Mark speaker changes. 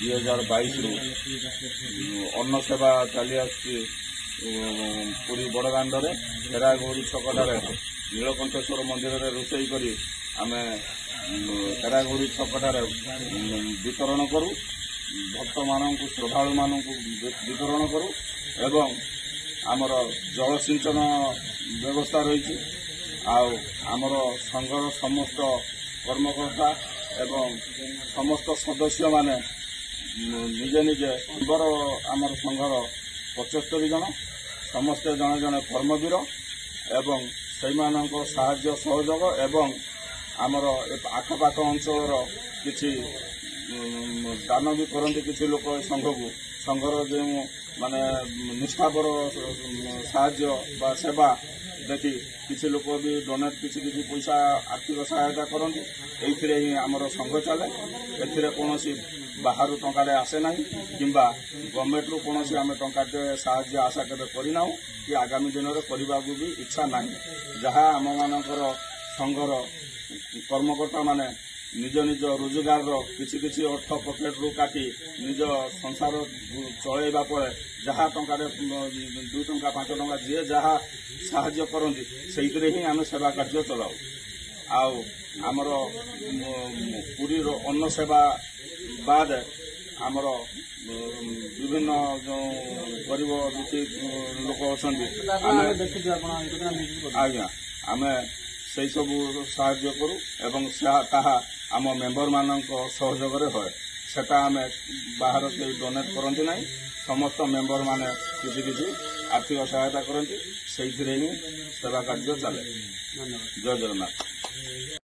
Speaker 1: 2022 अन्न सेवा चली पूरी बड़दाण्डे हेरागौरी छकटारे नीलकंठेश्वर मंदिर में रोषई कर हेरागौरी छकटारे वितरण करूँ भक्त मानक श्रद्धालु मानक वितरण करूँ एवं आमर जलसिंचन व्यवस्था रही आमर संघर समस्त कर्मकर्ता एवं समस्त सदस्य माने निजे निजे मेम्बर आमर संघर 75 जन समस्ते जड़े जड़े कर्मवीर एवं से साहाय्य सहयोग एवं आमर आखपाख अंचल किछि दान भी करते किसी लोक संघ को संघर जो माने निष्ठापर साहाय्य बा सेवा देखि किसी लोक भी डोनेट किसी पैसा आर्थिक सहायता करती ये ही आमर संघ चले ए कौन बाहर टंका आसे ना कि गवर्नमेंट रु कौन आम टंका साहाय्य आशा केवे करना कि आगामी दिन में करने भी इच्छा ना जहाँ आम मानकर संघर कर्मकर्ता माने निज निज रोजगार किसी किसी अर्थ पकेट रु काटी निज संसार चलैबा पड़े जहाँ टंका 2 टंका 5 टंका जी जहाँ साहाय्य करती से ही आम सेवा कार्य चलाऊ आमर पूरी अन्न सेवा बाद आमर विभिन्न जो गरीब दुखी लोक अच्छा आज्ञा आम से सब साहाय्य करूँ एवं ताहा आम मेम्बर मानक सहयोग होए सेटा आम बाहर के डोनेट करती ना समस्त मेम्बर माने किसी किसी आर्थिक सहायता करती से ही सेवा कार्य चले। जय जगन्नाथ।